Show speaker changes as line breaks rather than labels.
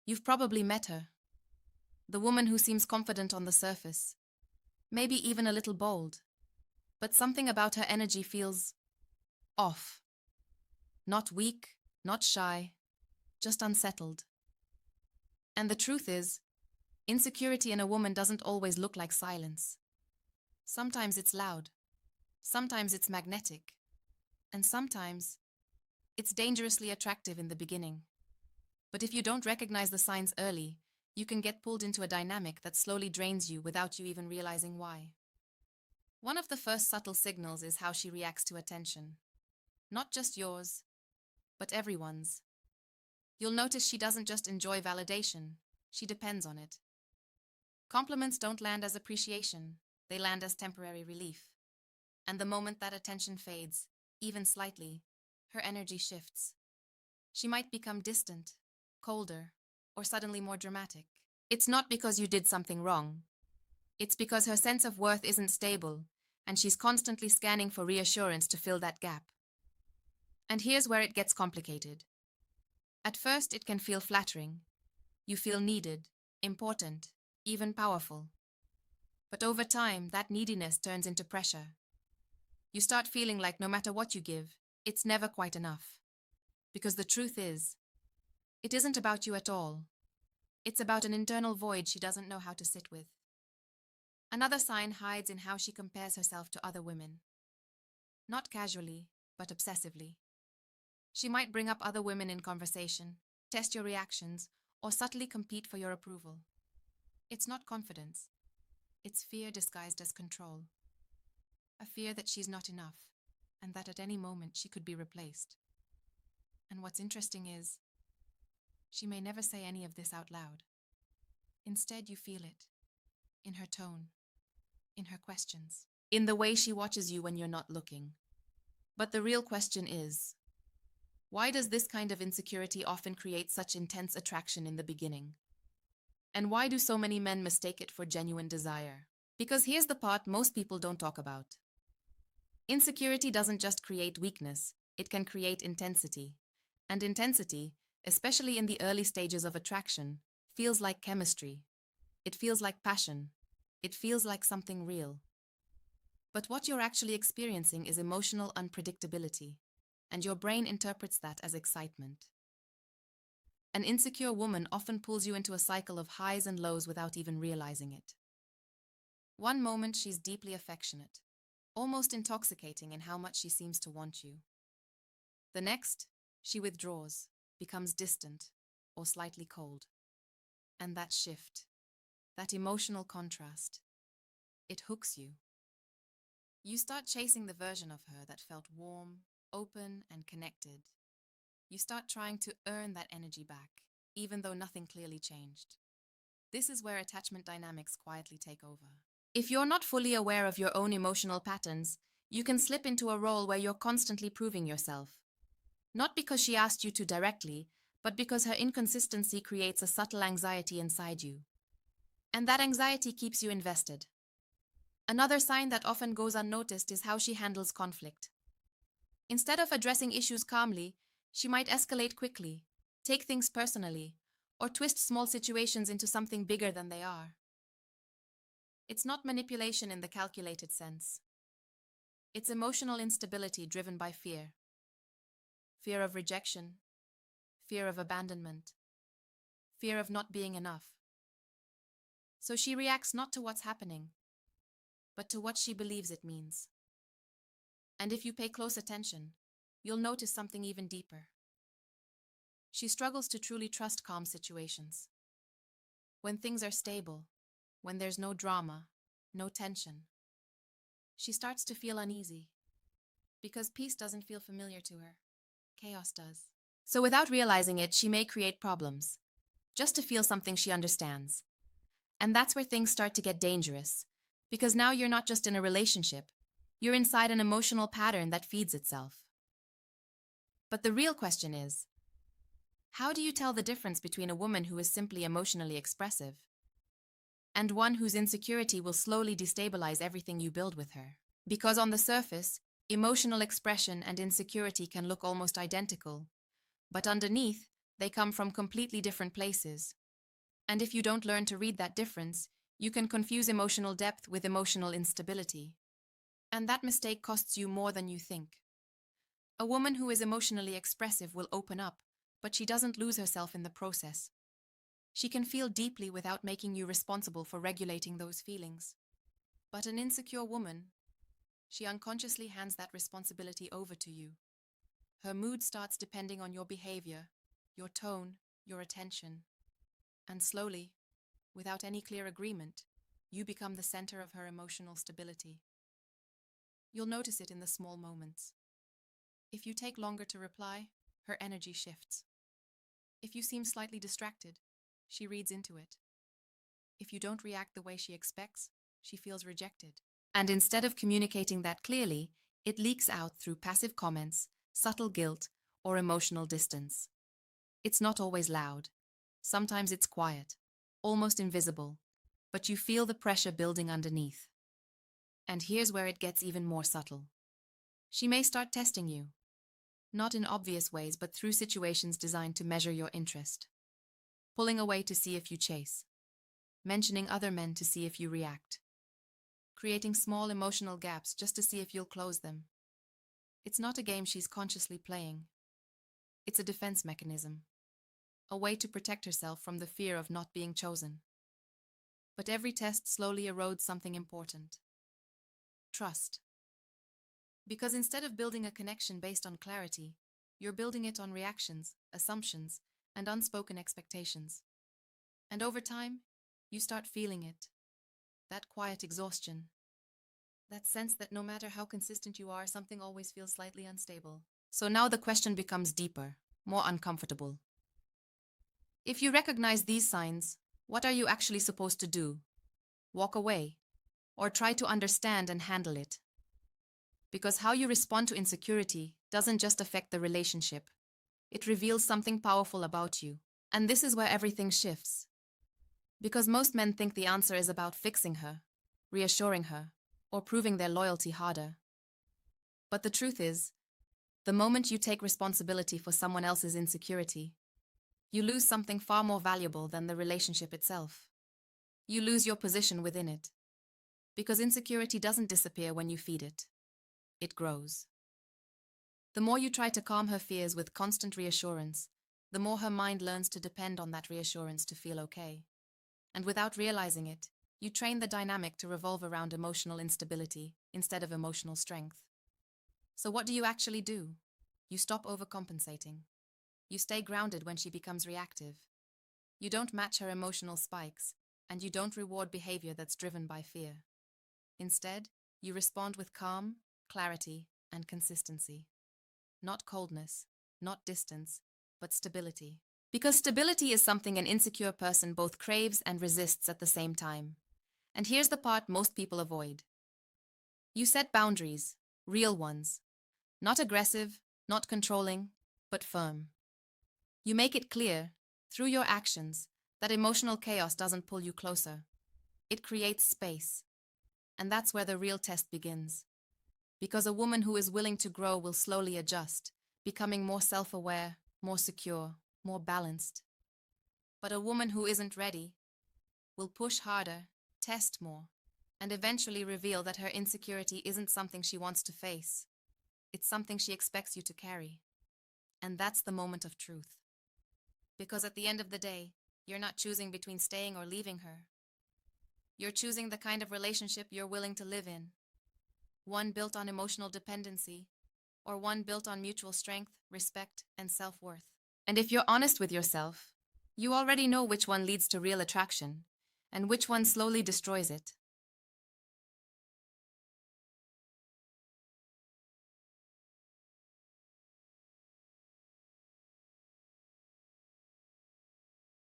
You've probably met her. The woman who seems confident on the surface, maybe even a little bold, but something about her energy feels off. Not weak, not shy, just unsettled. And the truth is, insecurity in a woman doesn't always look like silence. Sometimes it's loud, sometimes it's magnetic, and sometimes it's dangerously attractive in the beginning. But if you don't recognize the signs early, you can get pulled into a dynamic that slowly drains you without you even realizing why. One of the first subtle signals is how she reacts to attention. Not just yours, but everyone's. You'll notice she doesn't just enjoy validation, she depends on it. Compliments don't land as appreciation, they land as temporary relief. And the moment that attention fades, even slightly, her energy shifts. She might become distant, colder, or suddenly more dramatic. It's not because you did something wrong. It's because her sense of worth isn't stable, and she's constantly scanning for reassurance to fill that gap. And here's where it gets complicated. At first, it can feel flattering. You feel needed, important, even powerful. But over time, that neediness turns into pressure. You start feeling like no matter what you give, it's never quite enough. Because the truth is, it isn't about you at all. It's about an internal void she doesn't know how to sit with. Another sign hides in how she compares herself to other women. Not casually, but obsessively. She might bring up other women in conversation, test your reactions, or subtly compete for your approval. It's not confidence. It's fear disguised as control. A fear that she's not enough, and that at any moment she could be replaced. And what's interesting is, she may never say any of this out loud. Instead, you feel it. In her tone. In her questions. In the way she watches you when you're not looking. But the real question is, why does this kind of insecurity often create such intense attraction in the beginning? And why do so many men mistake it for genuine desire? Because here's the part most people don't talk about. Insecurity doesn't just create weakness, it can create intensity. And intensity, especially in the early stages of attraction, feels like chemistry. It feels like passion. It feels like something real. But what you're actually experiencing is emotional unpredictability, and your brain interprets that as excitement. An insecure woman often pulls you into a cycle of highs and lows without even realizing it. One moment she's deeply affectionate, almost intoxicating in how much she seems to want you. The next, she withdraws, becomes distant, or slightly cold. And that shift, that emotional contrast, it hooks you. You start chasing the version of her that felt warm, open, and connected. You start trying to earn that energy back, even though nothing clearly changed. This is where attachment dynamics quietly take over. If you're not fully aware of your own emotional patterns, you can slip into a role where you're constantly proving yourself. Not because she asked you to directly, but because her inconsistency creates a subtle anxiety inside you. And that anxiety keeps you invested. Another sign that often goes unnoticed is how she handles conflict. Instead of addressing issues calmly, she might escalate quickly, take things personally, or twist small situations into something bigger than they are. It's not manipulation in the calculated sense. It's emotional instability driven by fear. Fear of rejection, fear of abandonment, fear of not being enough. So she reacts not to what's happening, but to what she believes it means. And if you pay close attention, you'll notice something even deeper. She struggles to truly trust calm situations. When things are stable, when there's no drama, no tension, she starts to feel uneasy. Because peace doesn't feel familiar to her, chaos does. So without realizing it, she may create problems, just to feel something she understands. And that's where things start to get dangerous, because now you're not just in a relationship, you're inside an emotional pattern that feeds itself. But the real question is, how do you tell the difference between a woman who is simply emotionally expressive and one whose insecurity will slowly destabilize everything you build with her? Because on the surface, emotional expression and insecurity can look almost identical, but underneath, They come from completely different places. And if you don't learn to read that difference, you can confuse emotional depth with emotional instability. And that mistake costs you more than you think. A woman who is emotionally expressive will open up, but she doesn't lose herself in the process. She can feel deeply without making you responsible for regulating those feelings. But an insecure woman, she unconsciously hands that responsibility over to you. Her mood starts depending on your behavior, your tone, your attention. And slowly, without any clear agreement, you become the center of her emotional stability. You'll notice it in the small moments. If you take longer to reply, her energy shifts. If you seem slightly distracted, she reads into it. If you don't react the way she expects, she feels rejected. And instead of communicating that clearly, it leaks out through passive comments, subtle guilt, or emotional distance. It's not always loud. Sometimes it's quiet, almost invisible, but you feel the pressure building underneath. And here's where it gets even more subtle. She may start testing you, not in obvious ways, but through situations designed to measure your interest. Pulling away to see if you chase, mentioning other men to see if you react, creating small emotional gaps just to see if you'll close them. It's not a game she's consciously playing. It's a defense mechanism, a way to protect herself from the fear of not being chosen. But every test slowly erodes something important: trust. Because instead of building a connection based on clarity, you're building it on reactions, assumptions, and unspoken expectations. And over time, you start feeling it. That quiet exhaustion. That sense that no matter how consistent you are, something always feels slightly unstable. So now the question becomes deeper, more uncomfortable. If you recognize these signs, what are you actually supposed to do? Walk away? Or try to understand and handle it? Because how you respond to insecurity doesn't just affect the relationship. It reveals something powerful about you. And this is where everything shifts. Because most men think the answer is about fixing her, reassuring her, or proving their loyalty harder. But the truth is, the moment you take responsibility for someone else's insecurity, you lose something far more valuable than the relationship itself. You lose your position within it. Because insecurity doesn't disappear when you feed it. It grows. The more you try to calm her fears with constant reassurance, the more her mind learns to depend on that reassurance to feel okay. And without realizing it, you train the dynamic to revolve around emotional instability instead of emotional strength. So what do you actually do? You stop overcompensating. You stay grounded when she becomes reactive. You don't match her emotional spikes, and you don't reward behavior that's driven by fear. Instead, you respond with calm, clarity, and consistency. Not coldness, not distance, but stability. Because stability is something an insecure person both craves and resists at the same time. And here's the part most people avoid. You set boundaries, real ones. Not aggressive, not controlling, but firm. You make it clear, through your actions, that emotional chaos doesn't pull you closer. It creates space. And that's where the real test begins. Because a woman who is willing to grow will slowly adjust, becoming more self-aware, more secure, more balanced. But a woman who isn't ready will push harder, test more, and eventually reveal that her insecurity isn't something she wants to face. It's something she expects you to carry. And that's the moment of truth. Because at the end of the day, you're not choosing between staying or leaving her. You're choosing the kind of relationship you're willing to live in. One built on emotional dependency, or one built on mutual strength, respect, and self-worth. And if you're honest with yourself, you already know which one leads to real attraction, and which one slowly destroys it.